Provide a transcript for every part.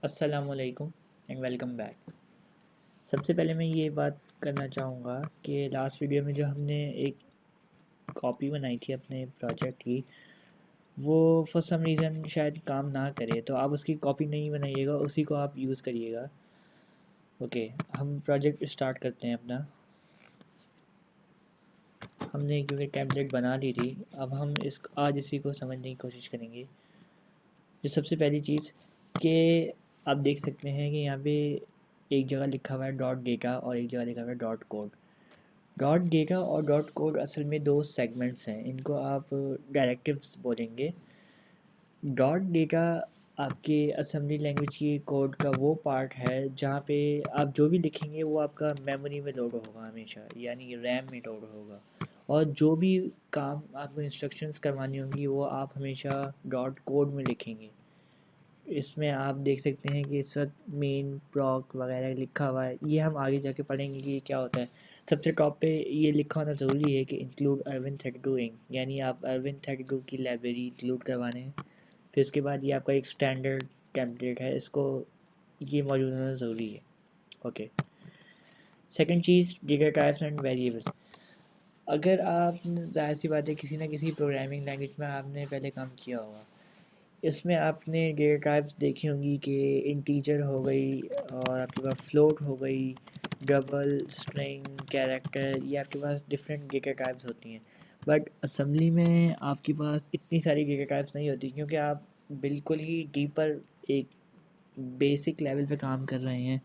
अस्सलामुअलैकुम and welcome back. सबसे पहले मैं ये बात करना चाहूँगा कि लास्ट वीडियो में जो हमने एक कॉपी बनाई थी अपने प्रोजेक्ट की, वो फॉर सम रीज़न शायद काम ना करे, तो आप उसकी कॉपी नहीं बनाइएगा, उसी को आप यूज़ करिएगा। ओके, हम प्रोजेक्ट स्टार्ट करते हैं अपना। हमने क्योंकि टेम्पलेट बना ली थी, अब हम आज इसी को समझने की कोशिश करेंगे। जो सबसे पहली चीज़ कि आप देख सकते हैं कि यहाँ पे एक जगह लिखा हुआ है डॉट डेटा और एक जगह लिखा हुआ है डॉट कोड। डॉट डेटा और डॉट कोड असल में दो सेगमेंट्स हैं, इनको आप डायरेक्टिव्स बोलेंगे। डॉट डेटा आपके असेंबली लैंग्वेज की कोड का वो पार्ट है जहाँ पे आप जो भी लिखेंगे वो आपका मेमोरी में लोड होगा हमेशा, यानी रैम में लोड होगा। और जो भी काम आपको इंस्ट्रक्शंस करवानी होंगी वो आप हमेशा डॉट कोड में लिखेंगे। इसमें आप देख सकते हैं कि इस वक्त मेन प्रॉक वगैरह लिखा हुआ है, ये हम आगे जाके पढ़ेंगे कि ये क्या होता है। सबसे टॉप पे ये लिखा होना ज़रूरी है कि इंक्लूड अरविंद 32 इंक, यानी आप अरविंद 32 की लाइब्रेरी इंक्लूड करवाने हैं। फिर उसके बाद ये आपका एक स्टैंडर्ड टेम्पलेट है, इसको ये मौजूद होना ज़रूरी है। Okay, second cheese data types and variables. अगर आप, जाहिर सी बात है, किसी ना किसी प्रोग्रामिंग लैंग्वेज में आपने पहले काम किया होगा, इसमें आपने डेटा टाइप्स देखी होंगी कि इंटीजर हो गई और आपके पास फ्लोट हो गई, डबल, स्ट्रिंग, कैरेक्टर, ये आपके पास डिफरेंट डेटा टाइप्स होती हैं। बट असेंबली में आपके पास इतनी सारी डेटा टाइप्स नहीं होती, क्योंकि आप बिल्कुल ही डीपर एक बेसिक लेवल पे काम कर रहे हैं।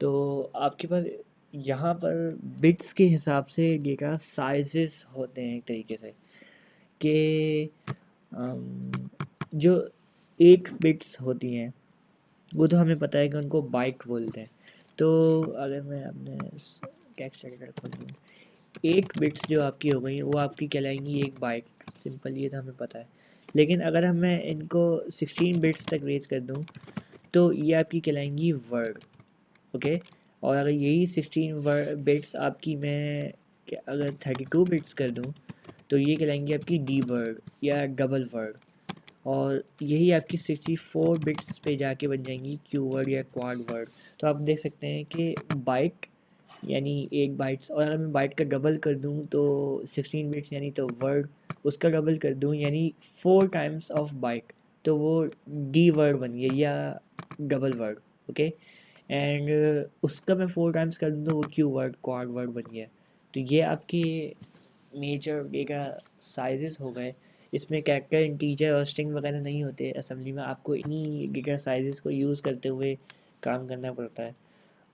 तो आपके पास यहाँ पर बिट्स के हिसाब से डेटा साइजेस होते हैं एक तरीके से, कि जो 8 बिट्स होती हैं वो तो हमें पता है कि उनको बाइट बोलते हैं। तो अगर मैं अपने टेक्स्ट एडिटर खोल लूँ, 8 बिट्स जो आपकी हो गई वो आपकी कहलाएंगी एक बाइट। सिंपल, ये तो हमें पता है। लेकिन अगर हम मैं इनको 16 बिट्स तक रेज कर दूँ तो ये आपकी कहलाएंगी वर्ड। ओके, और अगर यही 16 बिट्स आपकी मैं अगर 32 बिट्स कर दूँ तो ये कहलाएंगी आपकी डी वर्ड या डबल वर्ड। और यही आपकी 64 बिट्स पे जाके बन जाएंगी क्यू वर्ड या क्वाड वर्ड। तो आप देख सकते हैं कि बाइट यानी एक बाइट्स, और अगर मैं बाइट का डबल कर दूं तो 16 बिट्स, यानी तो वर्ड उसका डबल कर दूं यानी 4 टाइम्स ऑफ बाइट, तो वो डी वर्ड बन गया या डबल वर्ड। ओके, एंड उसका मैं 4 टाइम्स कर दूं तो वो क्यू वर्ड क्वाड वर्ड बन गया। तो ये आपके मेजर डेटा साइजेस हो गए। इसमें कैरेक्टर, इंटीजर और स्ट्रिंग वगैरह नहीं होते। असेंबली में आपको इन्हीं डेटा साइजेस को यूज़ करते हुए काम करना पड़ता है।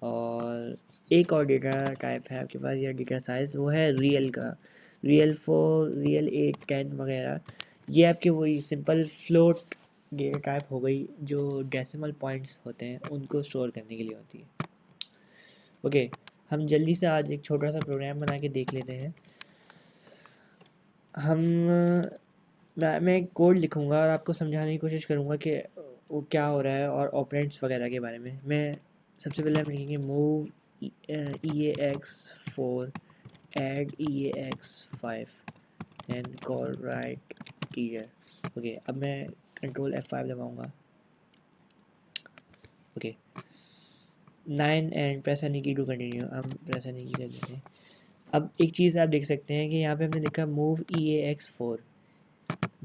और एक और डेटा टाइप है आपके पास या डेटा साइज, वो है रियल का। रियल 4, रियल 8, 10 वगैरह, ये आपके वही सिंपल फ्लोट डेटा टाइप हो गई, जो डेसिमल पॉइंट्स होते हैं उनको स्टोर करने के लिए होती है। ओके, हम जल्दी से आज एक छोटा सा प्रोग्राम बना के देख लेते हैं। हम मैं एक कोड लिखूंगा और आपको समझाने की कोशिश करूंगा कि वो क्या हो रहा है और ऑपरेंड्स वगैरह के बारे में। मैं सबसे पहले हम लिखेंगे move EAX4 add EAX5 and call write ईयर। ओके, अब मैं कंट्रोल F5 दबाऊंगा। Okay, 9 and press any key to continue, हम प्रेस एनी की कर देते हैं। अब एक चीज़ आप देख सकते हैं कि यहाँ पे हमने लिखा मूव EAX4।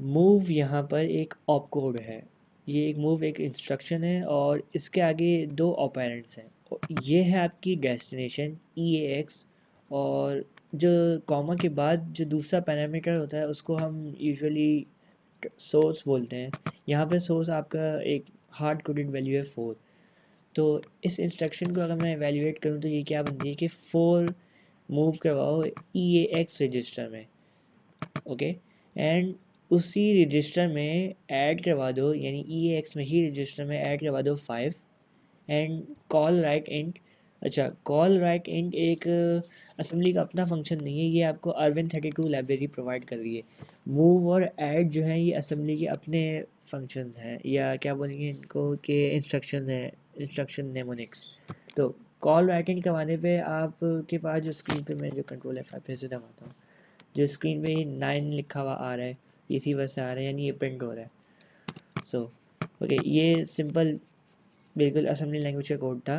मूव यहाँ पर एक ऑपकोड है, ये एक मूव एक इंस्ट्रक्शन है और इसके आगे दो ऑपरेंड्स हैं। ये है आपकी डेस्टिनेशन EAX, और जो कॉमा के बाद जो दूसरा पैरामीटर होता है उसको हम यूजुअली सोर्स बोलते हैं। यहाँ पे सोर्स आपका एक हार्ड कोडेड वैल्यू है 4। तो इस इंस्ट्रक्शन को अगर मैं एवेल्यूएट करूँ तो ये क्या बनती है कि 4 मूव करवाओ EAX रजिस्टर में। ओके, एंड उसी रजिस्टर में ऐड करवा दो, यानी EAX में ही रजिस्टर में ऐड करवा दो 5 एंड कॉल राइट इंट। अच्छा, कॉल राइट इंट एक असेंबली का अपना फंक्शन नहीं है, ये आपको अरविंद 32 लाइब्रेरी प्रोवाइड कर रही है। मूव और ऐड जो है ये असेंबली के अपने फंक्शंस हैं, या क्या बोलेंगे इनको कि इंस्ट्रक्शन है, इंस्ट्रक्शन नेमोनिक्स। तो कॉल राइट इंट करवाने पे आपके पास जो स्क्रीन पे, मैं जो कंट्रोल F5 फिर से दबाता हूँ, जो स्क्रीन पे 9 लिखा हुआ आ रहा है, इसी वजह से आ रहा है, यानी ये प्रिंट हो रहा है। सो ओके, ये सिंपल बिल्कुल असेंबली लैंग्वेज का कोड था।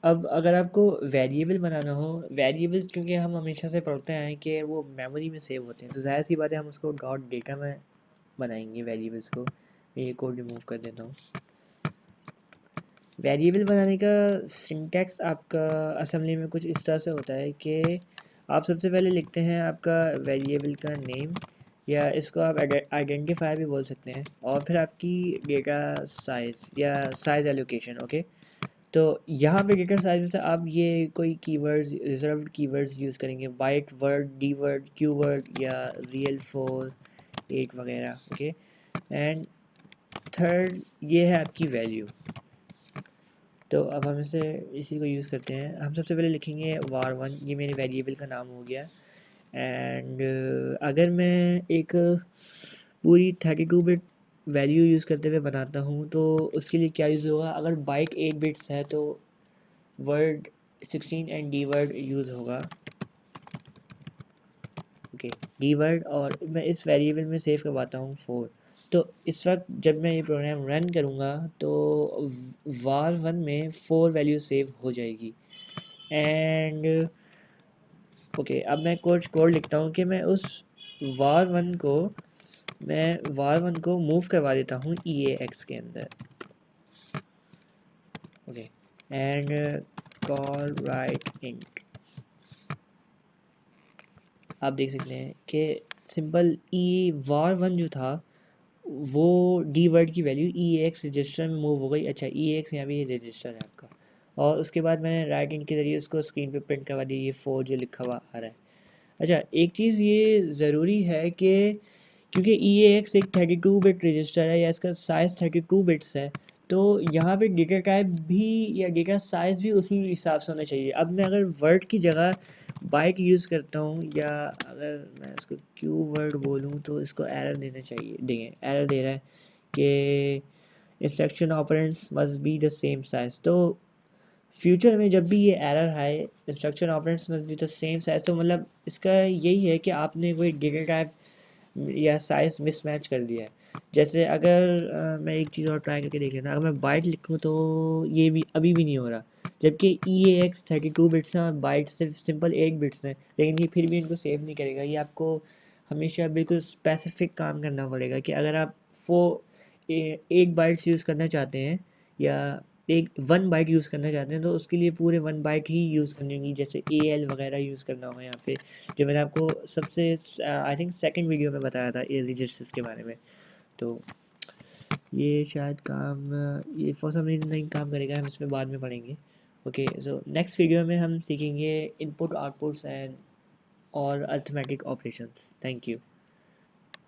अब अगर आपको वेरिएबल बनाना हो, वेरिएबल्स क्योंकि हम हमेशा से पढ़ते आए हैं कि वो मेमोरी में सेव होते हैं, तो ज़ाहिर सी बात है हम उसको डॉट डेटा में बनाएंगे वेरिएबल्स को। मैं ये कोड रिमूव कर देता हूँ। वेरिएबल बनाने का सिंटैक्स आपका असेंबली में कुछ इस तरह से होता है कि आप सबसे पहले लिखते हैं आपका वेरिएबल का नेम, या इसको आप आइडेंटिफायर भी बोल सकते हैं, और फिर आपकी डेटा साइज़ या साइज़ एलोकेशन। ओके, तो यहाँ पे डेटा साइज में से आप ये कोई कीवर्ड्स, रिजर्व्ड कीवर्ड्स यूज़ करेंगे, byte word, D word, Q word या रियल 4 8 वगैरह। ओके, एंड थर्ड ये है आपकी वैल्यू। तो अब हम इसे इसी को यूज़ करते हैं। हम सबसे पहले लिखेंगे var1, ये मेरे वेरिएबल का नाम हो गया। एंड अगर मैं एक पूरी 32 बिट वैल्यू यूज़ करते हुए बनाता हूँ तो उसके लिए क्या यूज़ होगा? अगर बाइट 8 बिट्स है तो word 16 and D word use होगा। ओके, डी वर्ड, और मैं इस वेरिएबल में सेव करवाता हूँ 4। तो इस वक्त जब मैं ये प्रोग्राम रन करूँगा तो var1 में 4 वैल्यू सेव हो जाएगी। एंड ओके, अब मैं कुछ कोड लिखता हूँ कि मैं उस var1 को मूव करवा देता हूँ eax के अंदर। Okay, and call right int. आप देख सकते हैं कि सिंपल var1 जो था वो डी वर्ड की वैल्यू eax रजिस्टर में मूव हो गई। अच्छा, eax यहाँ पे ये रजिस्टर है आपका, और उसके बाद मैंने राइट इंट के ज़रिए उसको स्क्रीन पे प्रिंट करवा दी, ये 4 जो लिखा हुआ आ रहा है। अच्छा, एक चीज़ ये ज़रूरी है कि क्योंकि eax एक 32 बिट रजिस्टर है या इसका साइज़ 32 बिट्स है, तो यहाँ पे डेटा टाइप भी या डेटा साइज़ भी उसी हिसाब से होना चाहिए। अब मैं अगर वर्ड की जगह बाइट यूज़ करता हूँ, या अगर मैं इसको क्यू वर्ड बोलूँ तो इसको एरर देना चाहिए। देंगे एरर दे रहा है कि instruction operands must be the same size. तो फ्यूचर में जब भी ये एरर आए instruction operands must be the same size, तो मतलब इसका यही है कि आपने कोई डेटा टाइप या साइज मिसमैच कर दिया है। जैसे अगर मैं एक चीज़ और ट्राई करके देख लेना, अगर मैं बाइट लिखूँ तो ये भी अभी भी नहीं हो रहा, जबकि eax 32 बिट्स हैं और बाइट सिर्फ सिंपल 8 बिट्स हैं, लेकिन ये फिर भी इनको सेव नहीं करेगा। ये आपको हमेशा बिल्कुल स्पेसिफिक काम करना पड़ेगा कि अगर आप वो एक बाइट्स यूज़ करना चाहते हैं या एक 1 बाइट यूज़ करना चाहते हैं तो उसके लिए पूरे 1 बाइट ही यूज़ करनी होगी, जैसे al वगैरह यूज़ करना होगा यहाँ पे, जो मैंने आपको सबसे आई थिंक सेकंड वीडियो में बताया था ए रजिस्टर्स के बारे में। तो ये शायद काम ये फॉर सम रीज़न नहीं काम करेगा, हम इसमें बाद में पढ़ेंगे। ओके, सो नेक्स्ट वीडियो में हम सीखेंगे इनपुट आउटपुट्स एंड और अर्थमेटिक ऑपरेशंस। Thank you.